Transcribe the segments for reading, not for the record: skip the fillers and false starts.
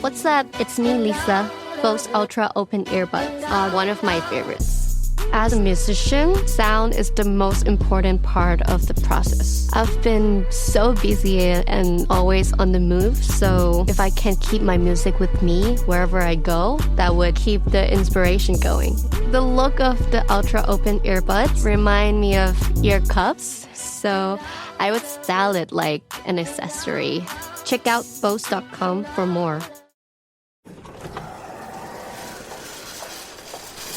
What's up? It's me, Lisa. Bose Ultra Open Earbuds are one of my favorites. As a musician, sound is the most important part of the process. I've been so busy and always on the move, so if I can keep my music with me wherever I go, that would keep the inspiration going. The look of the Ultra Open Earbuds remind me of ear cups, so I would style it like an accessory. Check out Bose.com for more.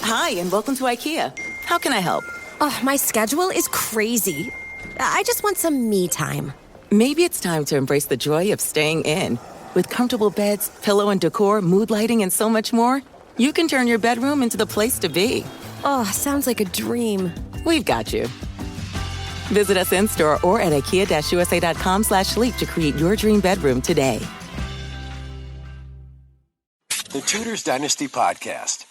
Hi, and welcome to IKEA. How can I help? Oh, my schedule is crazy. I just want some me time. Maybe it's time to embrace the joy of staying in. With comfortable beds, pillow and decor, mood lighting, and so much more, you can turn your bedroom into the place to be. Oh, sounds like a dream. We've got you. Visit us in-store or at ikea-usa.com/sleep to create your dream bedroom today. The Tudors Dynasty Podcast.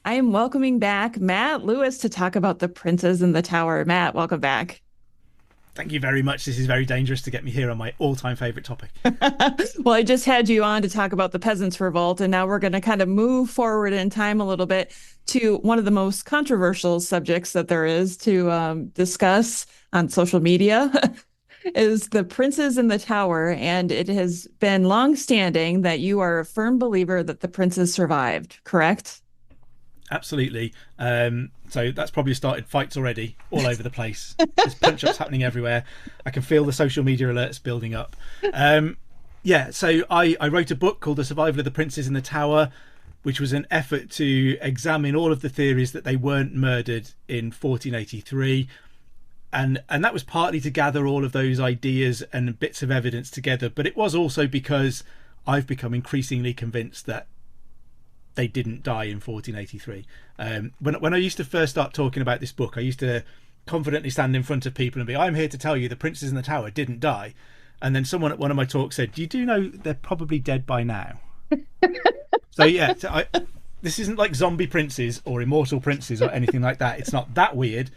I am welcoming back Matt Lewis to talk about The Princes in the Tower. Matt, welcome back. Thank you very much. This is very dangerous to get me here on my all-time favorite topic. Well, I just had you on to talk about the Peasants' Revolt, and now we're going to kind of move forward in time a little bit to one of the most controversial subjects that there is to discuss on social media is The Princes in the Tower. And it has been long-standing that you are a firm believer that the princes survived, correct? Absolutely. So that's probably started fights already all over the place. There's punch-ups happening everywhere. I can feel the social media alerts building up. So I wrote a book called The Survival of the Princes in the Tower, which was an effort to examine all of the theories that they weren't murdered in 1483. And that was partly to gather all of those ideas and bits of evidence together. But it was also because I've become increasingly convinced that they didn't die in 1483. When I used to first start talking about this book, I used to confidently stand in front of people and be, I'm here to tell you the Princes in the Tower didn't die. And then someone at one of my talks said, you do know they're probably dead by now? This isn't like zombie princes or immortal princes or anything like that. It's not that weird.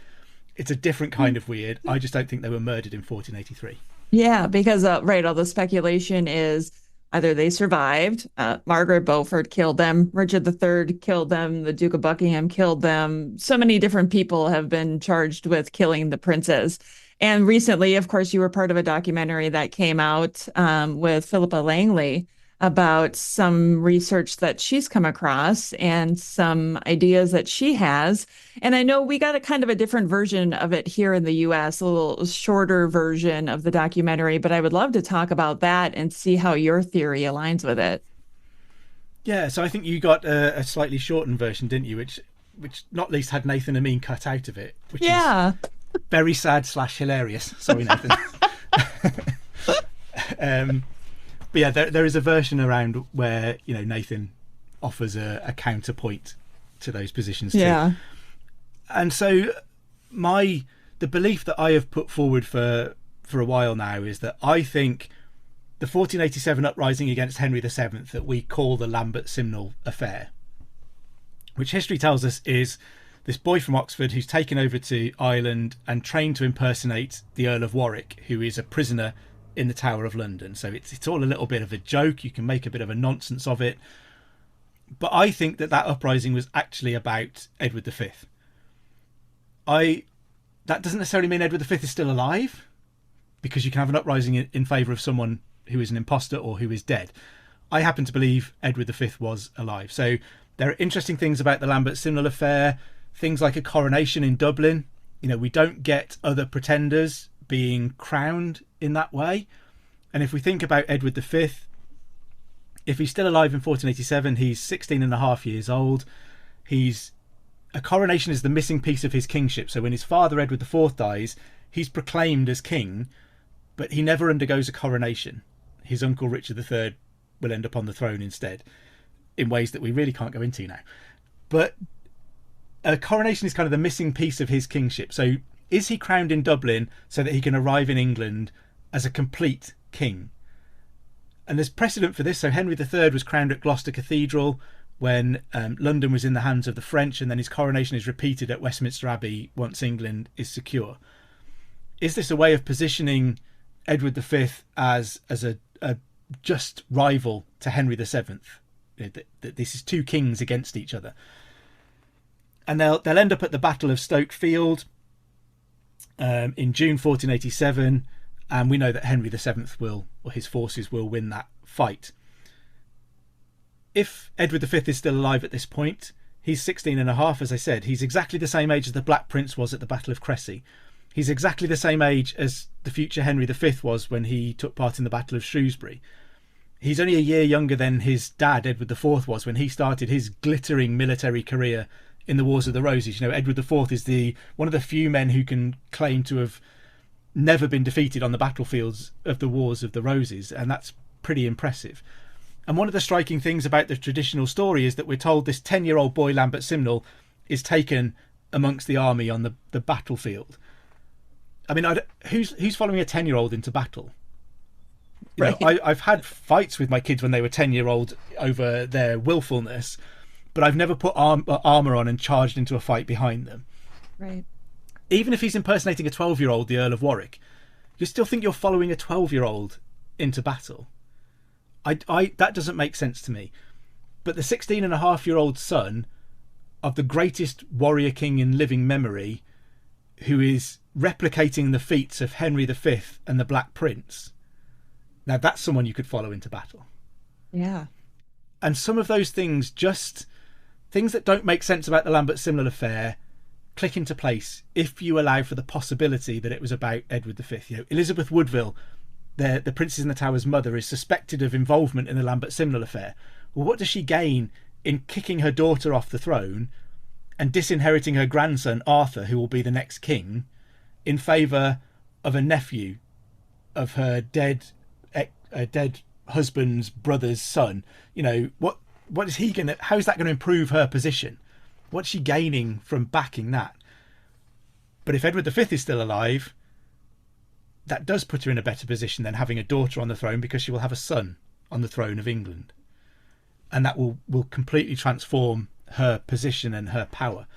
It's a different kind of weird. I just don't think they were murdered in 1483. Yeah, because, all the speculation is either they survived, Margaret Beaufort killed them, Richard III killed them, the Duke of Buckingham killed them. So many different people have been charged with killing the princes. And recently, of course, you were part of a documentary that came out with Philippa Langley about some research that she's come across and some ideas that she has. And I know we got a kind of a different version of it here in the US, a little shorter version of the documentary, but I would love to talk about that and see how your theory aligns with it. Yeah, so I think you got a slightly shortened version, didn't you? Which not least had Nathan Amin cut out of it, which is very sad / hilarious. Sorry, Nathan. But yeah, there is a version around where, Nathan offers a counterpoint to those positions too. Yeah. And so the belief that I have put forward for a while now is that I think the 1487 uprising against Henry VII that we call the Lambert Simnel affair, which history tells us is this boy from Oxford who's taken over to Ireland and trained to impersonate the Earl of Warwick, who is a prisoner in the Tower of London. So it's all a little bit of a joke. You can make a bit of a nonsense of it. But I think that uprising was actually about Edward V. That doesn't necessarily mean Edward V is still alive, because you can have an uprising in favour of someone who is an imposter or who is dead. I happen to believe Edward V was alive. So there are interesting things about the Lambert Simnel affair, things like a coronation in Dublin. We don't get other pretenders being crowned in that way. And if we think about Edward V, if he's still alive in 1487, he's 16 and a half years old. A coronation is the missing piece of his kingship. So when his father, Edward IV, dies, he's proclaimed as king, but he never undergoes a coronation. His uncle, Richard III, will end up on the throne instead, in ways that we really can't go into now. But a coronation is kind of the missing piece of his kingship. So is he crowned in Dublin so that he can arrive in England as a complete king? And there's precedent for this. So Henry III was crowned at Gloucester Cathedral when London was in the hands of the French, and then his coronation is repeated at Westminster Abbey once England is secure. Is this a way of positioning Edward V as a just rival to Henry VII. This is two kings against each other. And they'll end up at the Battle of Stoke Field in June 1487, and we know that Henry VII or his forces will win that fight. If Edward V is still alive at this point, he's 16 and a half, as I said. He's exactly the same age as the Black Prince was at the Battle of Crecy. He's exactly the same age as the future Henry V was when he took part in the Battle of Shrewsbury. He's only a year younger than his dad, Edward IV, was when he started his glittering military career in the Wars of the Roses. Edward IV is one of the few men who can claim to have never been defeated on the battlefields of the Wars of the Roses, and that's pretty impressive. And one of the striking things about the traditional story is that we're told this 10-year-old boy, Lambert Simnel, is taken amongst the army on the battlefield. I mean, who's following a 10-year-old into battle? Right. I've had fights with my kids when they were 10-year-old over their willfulness, but I've never put armour on and charged into a fight behind them. Right. Even if he's impersonating a 12-year-old, the Earl of Warwick, you still think you're following a 12-year-old into battle. That doesn't make sense to me. But the 16-and-a-half-year-old son of the greatest warrior king in living memory, who is replicating the feats of Henry V and the Black Prince, now that's someone you could follow into battle. Yeah. And some of those things, just things that don't make sense about the Lambert Simnel affair, click into place if you allow for the possibility that it was about Edward V. Elizabeth Woodville, the Princess in the Tower's mother, is suspected of involvement in the Lambert Simnel affair. Well, what does she gain in kicking her daughter off the throne and disinheriting her grandson Arthur, who will be the next king, in favour of a nephew of her dead husband's brother's son? What is he gonna? How's that going to improve her position? What's she gaining from backing that? But if Edward V is still alive, that does put her in a better position than having a daughter on the throne, because she will have a son on the throne of England, and that will completely transform her position and her power.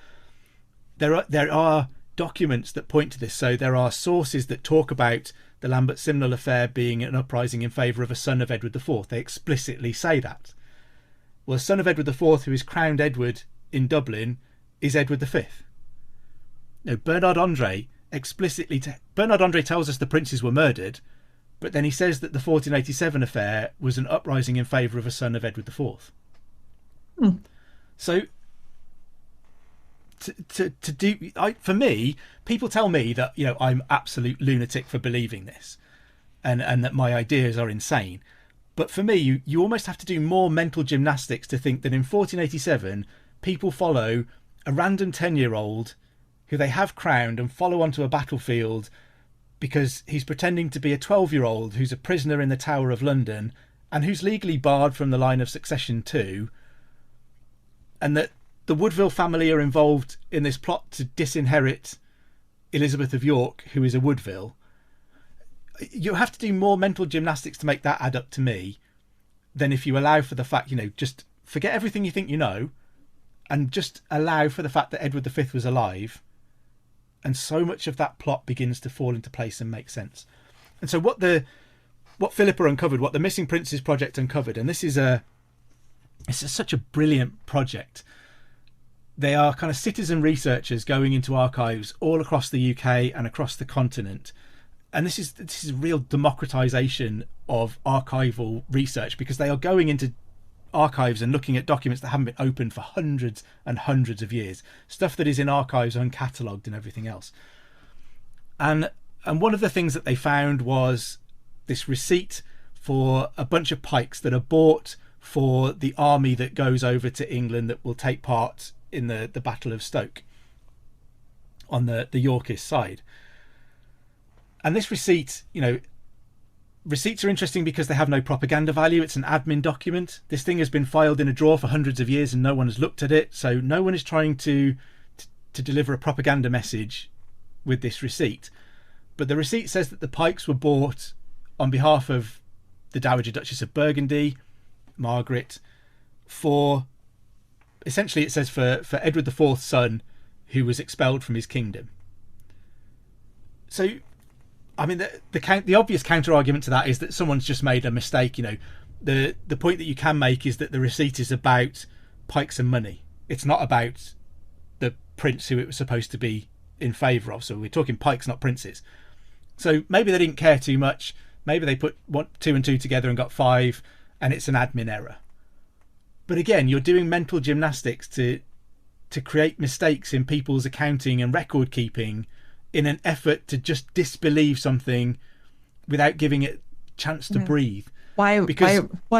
There are documents that point to this. So there are sources that talk about the Lambert Simnel affair being an uprising in favour of a son of Edward IV. They explicitly say that. Well, a son of Edward IV who is crowned Edward in Dublin is Edward V. Bernard Andre tells us the princes were murdered, but then he says that the 1487 affair was an uprising in favour of a son of Edward IV. So for me, people tell me that I'm absolute lunatic for believing this, and that my ideas are insane. But for me, you almost have to do more mental gymnastics to think that in 1487 people follow a random 10-year-old who they have crowned and follow onto a battlefield because he's pretending to be a 12-year-old who's a prisoner in the Tower of London and who's legally barred from the line of succession too, and that the Woodville family are involved in this plot to disinherit Elizabeth of York, who is a Woodville. You have to do more mental gymnastics to make that add up to me than if you allow for the fact, just forget everything you think you know and just allow for the fact that Edward V was alive, and so much of that plot begins to fall into place and make sense. And so what Philippa uncovered, what the Missing Princes Project uncovered, and this is such a brilliant project. They are kind of citizen researchers going into archives all across the UK and across the continent. And this is real democratization of archival research, because they are going into archives and looking at documents that haven't been opened for hundreds and hundreds of years, stuff that is in archives uncatalogued and everything else. And one of the things that they found was this receipt for a bunch of pikes that are bought for the army that goes over to England that will take part in the Battle of Stoke on the Yorkist side. And this receipt, receipts are interesting because they have no propaganda value. It's an admin document. This thing has been filed in a drawer for hundreds of years and no one has looked at it. So no one is trying to deliver a propaganda message with this receipt. But the receipt says that the pikes were bought on behalf of the Dowager Duchess of Burgundy, Margaret, for essentially, it says for Edward IV's son, who was expelled from his kingdom. So I mean, the obvious counter argument to that is that someone's just made a mistake. The point that you can make is that the receipt is about pikes and money. It's not about the prince who it was supposed to be in favour of. So we're talking pikes, not princes. So maybe they didn't care too much. Maybe they put 2 and 2 together and got 5, and it's an admin error. But again, you're doing mental gymnastics to create mistakes in people's accounting and record keeping in an effort to just disbelieve something without giving it a chance to breathe. Why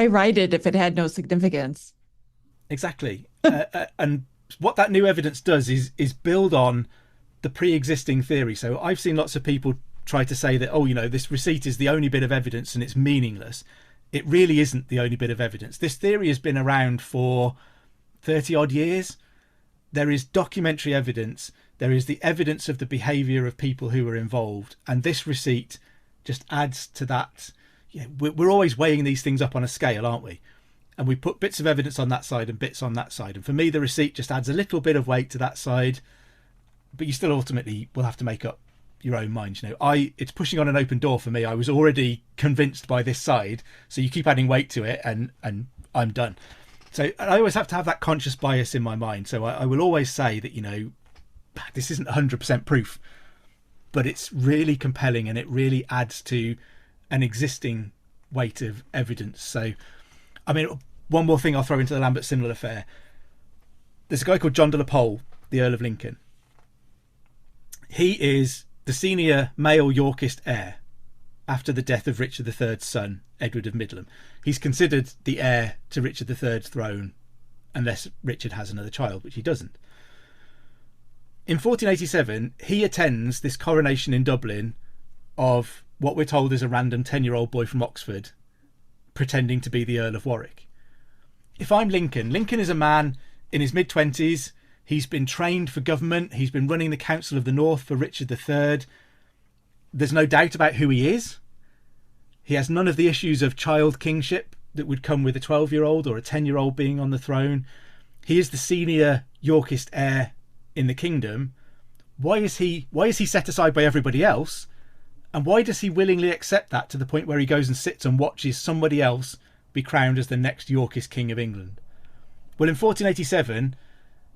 write it if it had no significance? Exactly. And what that new evidence does is build on the pre-existing theory. So I've seen lots of people try to say that, this receipt is the only bit of evidence and it's meaningless. It really isn't the only bit of evidence. This theory has been around for 30 odd years. There is documentary evidence. There is the evidence of the behaviour of people who were involved. And this receipt just adds to that. We're always weighing these things up on a scale, aren't we? And we put bits of evidence on that side and bits on that side. And for me, the receipt just adds a little bit of weight to that side. But you still ultimately will have to make up your own mind. It's pushing on an open door for me. I was already convinced by this side. So you keep adding weight to it and I'm done. So I always have to have that conscious bias in my mind. So I will always say that, this isn't 100% proof, but it's really compelling and it really adds to an existing weight of evidence. So, I mean, one more thing I'll throw into the Lambert Simnel affair. There's a guy called John de la Pole, the Earl of Lincoln. He is the senior male Yorkist heir after the death of Richard III's son, Edward of Middleham. He's considered the heir to Richard III's throne unless Richard has another child, which he doesn't. In 1487, he attends this coronation in Dublin of what we're told is a random 10-year-old boy from Oxford pretending to be the Earl of Warwick. If I'm Lincoln is a man in his mid-20s. He's been trained for government. He's been running the Council of the North for Richard III. There's no doubt about who he is. He has none of the issues of child kingship that would come with a 12-year-old or a 10-year-old being on the throne. He is the senior Yorkist heir in the kingdom. Why is he set aside by everybody else? And why does he willingly accept that to the point where he goes and sits and watches somebody else be crowned as the next Yorkist king of England? Well, in 1487,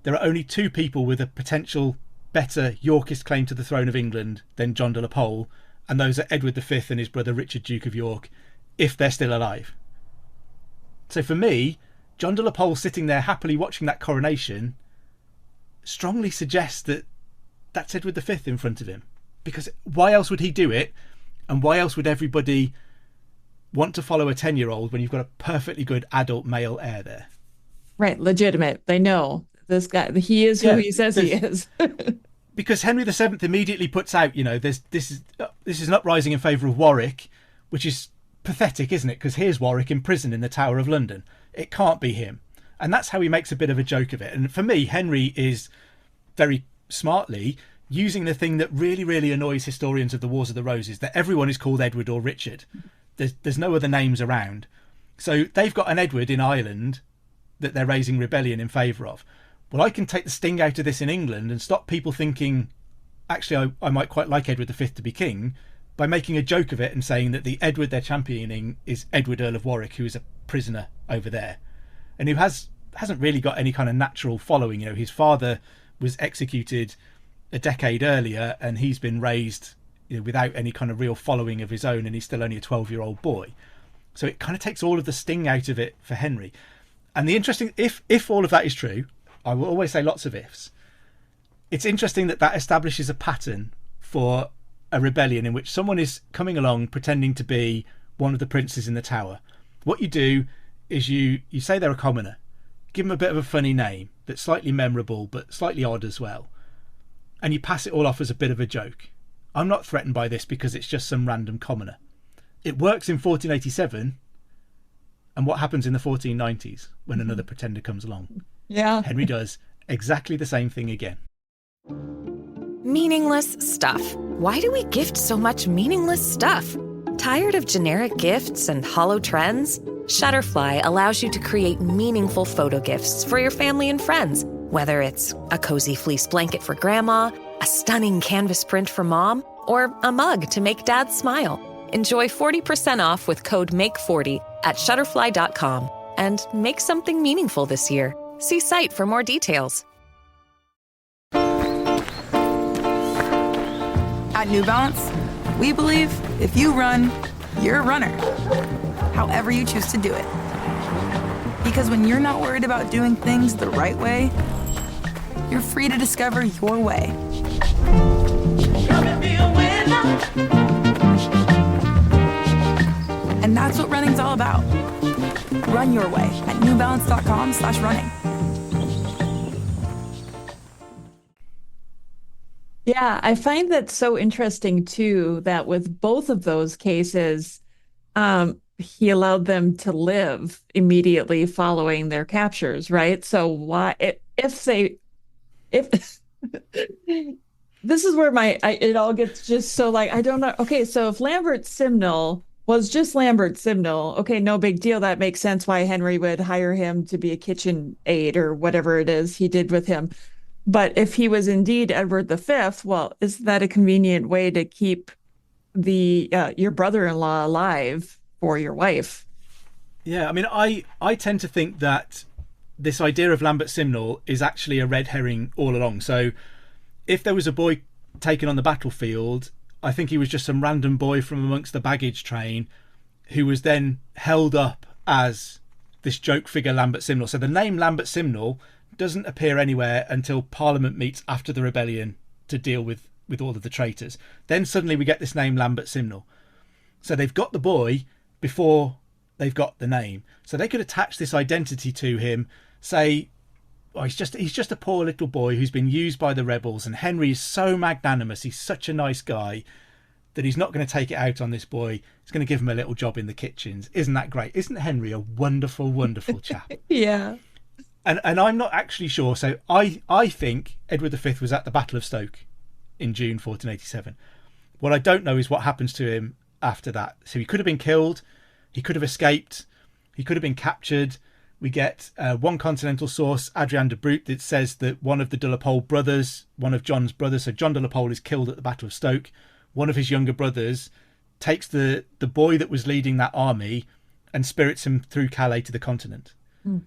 there are only 2 people with a potential better Yorkist claim to the throne of England than John de la Pole, and those are Edward V and his brother Richard, Duke of York, if they're still alive. So for me, John de la Pole sitting there happily watching that coronation strongly suggests that that's Edward V in front of him. Because why else would he do it? And why else would everybody want to follow a 10-year-old when you've got a perfectly good adult male heir there? Right, legitimate. They know. This guy, he is who he says he is. Because Henry VII immediately puts out, this is an uprising in favour of Warwick, which is pathetic, isn't it? Because here's Warwick in prison in the Tower of London. It can't be him. And that's how he makes a bit of a joke of it. And for me, Henry is very smartly using the thing that really, really annoys historians of the Wars of the Roses, that everyone is called Edward or Richard. There's no other names around. So they've got an Edward in Ireland that they're raising rebellion in favour of. Well, I can take the sting out of this in England and stop people thinking, actually, I might quite like Edward V to be king, by making a joke of it and saying that the Edward they're championing is Edward, Earl of Warwick, who is a prisoner over there, and who hasn't really got any kind of natural following. His father was executed a decade earlier, and he's been raised without any kind of real following of his own, and he's still only a 12-year-old boy. So it kind of takes all of the sting out of it for Henry. And the interesting, if all of that is true, I will always say lots of ifs. It's interesting that establishes a pattern for a rebellion in which someone is coming along pretending to be one of the princes in the tower. What you do is you say they're a commoner, give them a bit of a funny name that's slightly memorable but slightly odd as well, and you pass it all off as a bit of a joke. I'm not threatened by this because it's just some random commoner. It works in 1487, and what happens in the 1490s when another pretender comes along? Yeah. Henry does exactly the same thing again. Meaningless stuff. Why do we gift so much meaningless stuff? Tired of generic gifts and hollow trends? Shutterfly allows you to create meaningful photo gifts for your family and friends. Whether it's a cozy fleece blanket for grandma, a stunning canvas print for mom, or a mug to make Dad smile. Enjoy 40% off with code MAKE40 at Shutterfly.com and make something meaningful this year. See site for more details. At New Balance, we believe if you run, you're a runner. However you choose to do it. Because when you're not worried about doing things the right way, you're free to discover your way. And that's what running's all about. Run your way at newbalance.com/running. Yeah, I find that so interesting too, that with both of those cases, he allowed them to live immediately following their captures, right? So why, if this is where it all gets just so like, I don't know. Okay, so if Lambert Simnel was just Lambert Simnel, okay, no big deal. That makes sense why Henry would hire him to be a kitchen aide or whatever it is he did with him. But if he was indeed Edward V, well, isn't that a convenient way to keep your brother-in-law alive for your wife? Yeah, I mean, I tend to think that this idea of Lambert Simnel is actually a red herring all along. So if there was a boy taken on the battlefield, I think he was just some random boy from amongst the baggage train who was then held up as this joke figure Lambert Simnel. So the name Lambert Simnel doesn't appear anywhere until Parliament meets after the rebellion to deal with all of the traitors. Then suddenly we get this name Lambert Simnel. So they've got the boy before they've got the name. So they could attach this identity to him, say, oh, he's just a poor little boy who's been used by the rebels, and Henry is so magnanimous, he's such a nice guy, that he's not going to take it out on this boy. He's going to give him a little job in the kitchens. Isn't that great? Isn't Henry a wonderful, wonderful chap? Yeah. And I'm not actually sure. So I think Edward V was at the Battle of Stoke in June 1487. What I don't know is what happens to him after that. So he could have been killed. He could have escaped. He could have been captured. We get one continental source, Adrian de Brute, that says that one of the de la Pole brothers, one of John's brothers, so John de la Pole is killed at the Battle of Stoke. One of his younger brothers takes the boy that was leading that army and spirits him through Calais to the continent. Mm.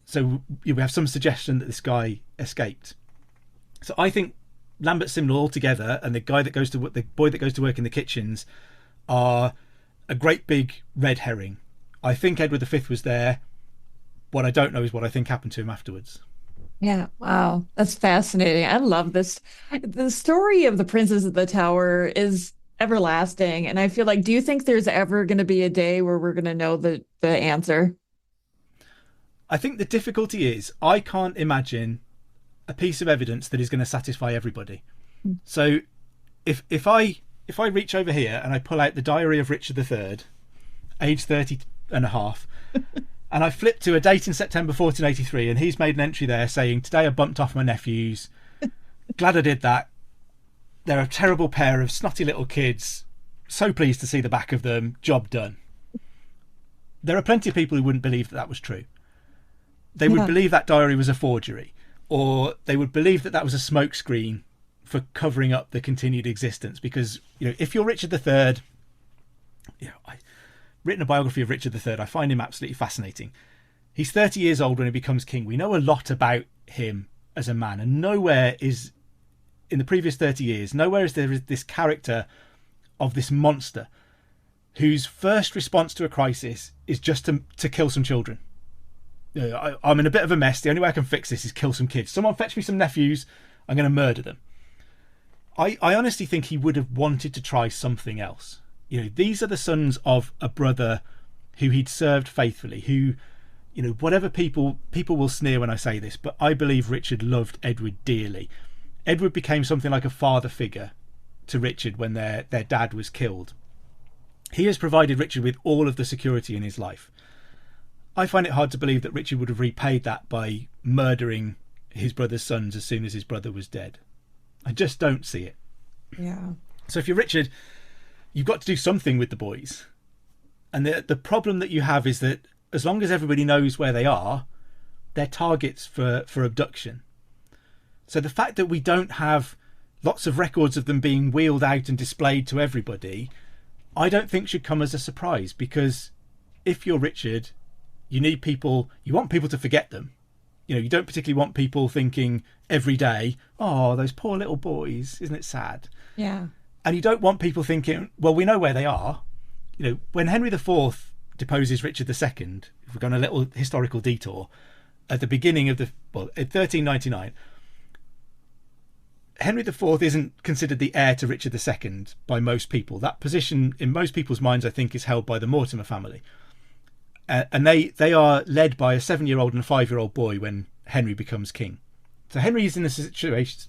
So we have some suggestion that this guy escaped. So I think Lambert Simnel altogether and the boy that goes to work in the kitchens are a great big red herring. I think Edward V was there. What I don't know is what I think happened to him afterwards. Yeah, wow, that's fascinating. I love this. The story of the Princess of the Tower is everlasting, and I feel like, do you think there's ever going to be a day where we're going to know the answer? I think the difficulty is I can't imagine a piece of evidence that is going to satisfy everybody. So if I reach over here and I pull out the diary of Richard III, age 30 and a half, and I flip to a date in September 1483, and he's made an entry there saying, today I bumped off my nephews. Glad I did that. They're a terrible pair of snotty little kids. So pleased to see the back of them. Job done. There are plenty of people who wouldn't believe that was true. They would believe that diary was a forgery, or they would believe that was a smokescreen for covering up the continued existence. Because, if you're Richard III, I've written a biography of Richard III. I find him absolutely fascinating. He's 30 years old when he becomes king. We know a lot about him as a man, and nowhere is, in the previous 30 years, nowhere is there this character of this monster whose first response to a crisis is just to kill some children. I'm in a bit of a mess. The only way I can fix this is kill some kids. Someone fetch me some nephews. I'm going to murder them. I honestly think he would have wanted to try something else. These are the sons of a brother who he'd served faithfully, who, whatever people will sneer when I say this, but I believe Richard loved Edward dearly. Edward became something like a father figure to Richard when their dad was killed. He has provided Richard with all of the security in his life. I find it hard to believe that Richard would have repaid that by murdering his brother's sons as soon as his brother was dead. I just don't see it. Yeah. So if you're Richard, you've got to do something with the boys. And the problem that you have is that as long as everybody knows where they are, they're targets for abduction. So the fact that we don't have lots of records of them being wheeled out and displayed to everybody, I don't think should come as a surprise, because if you're Richard, you want people to forget them. You don't particularly want people thinking every day, oh, those poor little boys, isn't it sad? Yeah. And you don't want people thinking, well, we know where they are. When Henry IV deposes Richard II, if we're going a little historical detour, at the beginning of in 1399, Henry IV isn't considered the heir to Richard II by most people. That position, in most people's minds, I think, is held by the Mortimer family. And they are led by a 7-year-old and a 5-year-old boy when Henry becomes king. So Henry's in a situation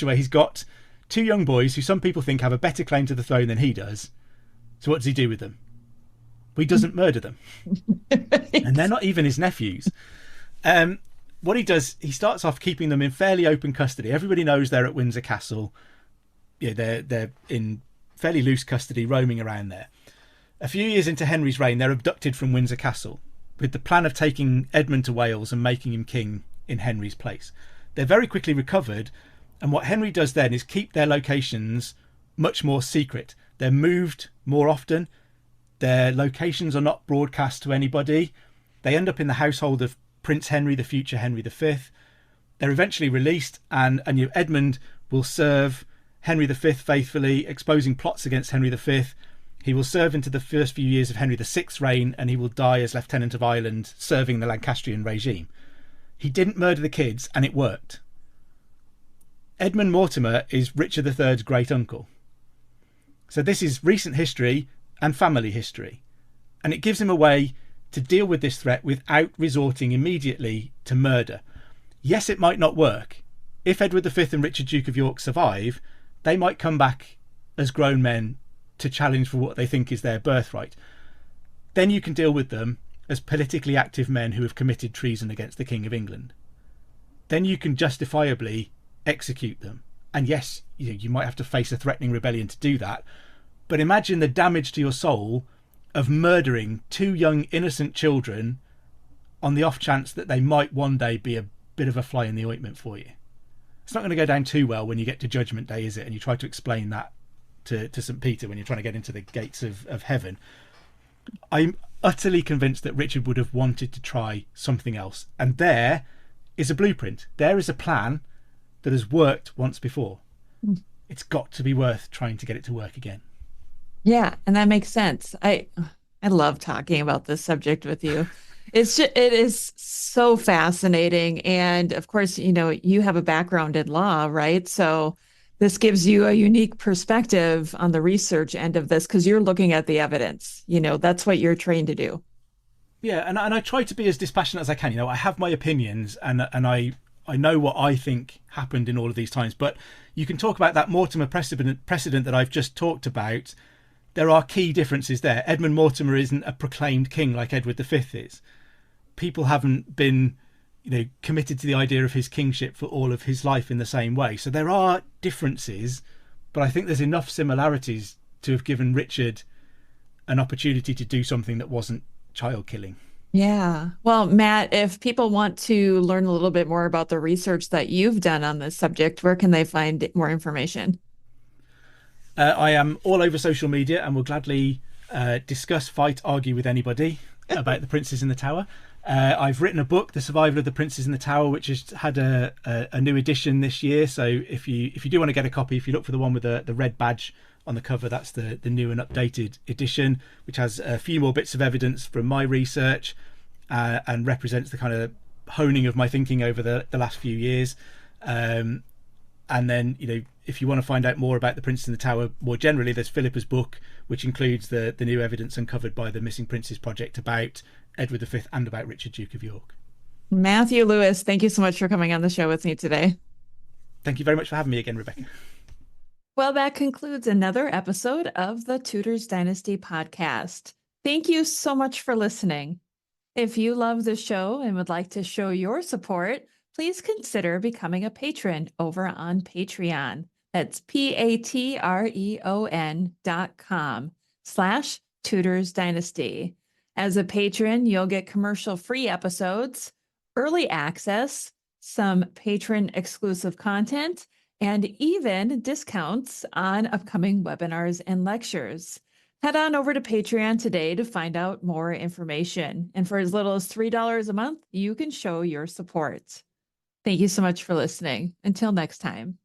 where he's got 2 young boys who some people think have a better claim to the throne than he does. So what does he do with them? Well, he doesn't murder them. And they're not even his nephews. What he does, he starts off keeping them in fairly open custody. Everybody knows they're at Windsor Castle. They're in fairly loose custody, roaming around there. A few years into Henry's reign, they're abducted from Windsor Castle with the plan of taking Edmund to Wales and making him king in Henry's place. They're very quickly recovered, and what Henry does then is keep their locations much more secret. They're moved more often. Their locations are not broadcast to anybody. They end up in the household of Prince Henry, the future Henry V. They're eventually released, and Edmund will serve Henry V faithfully, exposing plots against Henry V. He will serve into the first few years of Henry VI's reign, and he will die as Lieutenant of Ireland, serving the Lancastrian regime. He didn't murder the kids, and it worked. Edmund Mortimer is Richard III's great uncle. So this is recent history and family history, and it gives him a way to deal with this threat without resorting immediately to murder. Yes, it might not work. If Edward V and Richard Duke of York survive, they might come back as grown men to challenge for what they think is their birthright. Then you can deal with them as politically active men who have committed treason against the King of England. Then you can justifiably execute them. And yes, you might have to face a threatening rebellion to do that. But imagine the damage to your soul of murdering 2 young innocent children on the off chance that they might one day be a bit of a fly in the ointment for you. It's not going to go down too well when you get to Judgment Day, is it? And you try to explain that to St. Peter when you're trying to get into the gates of heaven. I'm utterly convinced that Richard would have wanted to try something else. And there is a blueprint. There is a plan that has worked once before. It's got to be worth trying to get it to work again. Yeah, and that makes sense. I love talking about this subject with you. It is so fascinating. And of course, you have a background in law, right? So this gives you a unique perspective on the research end of this, because you're looking at the evidence. That's what you're trained to do. Yeah, and I try to be as dispassionate as I can. I have my opinions, and I know what I think happened in all of these times. But you can talk about that Mortimer precedent that I've just talked about. There are key differences there. Edmund Mortimer isn't a proclaimed king like Edward V is. People haven't been committed to the idea of his kingship for all of his life in the same way. So there are differences, but I think there's enough similarities to have given Richard an opportunity to do something that wasn't child killing. Yeah. Well, Matt, if people want to learn a little bit more about the research that you've done on this subject, where can they find more information? I am all over social media and will gladly discuss, fight, argue with anybody about the Princes in the Tower. I've written a book, The Survival of the Princes in the Tower, which has had a new edition this year. So if you do want to get a copy, if you look for the one with the red badge on the cover, that's the new and updated edition, which has a few more bits of evidence from my research and represents the kind of honing of my thinking over the last few years. And then, if you want to find out more about the Princes in the Tower more generally, there's Philippa's book, which includes the new evidence uncovered by the Missing Princes Project about Edward V and about Richard, Duke of York. Matthew Lewis, thank you so much for coming on the show with me today. Thank you very much for having me again, Rebecca. Well, that concludes another episode of the Tudors Dynasty podcast. Thank you so much for listening. If you love the show and would like to show your support, please consider becoming a patron over on Patreon. That's patreon.com/Tudors Dynasty. As a patron, you'll get commercial-free episodes, early access, some patron-exclusive content, and even discounts on upcoming webinars and lectures. Head on over to Patreon today to find out more information. And for as little as $3 a month, you can show your support. Thank you so much for listening. Until next time.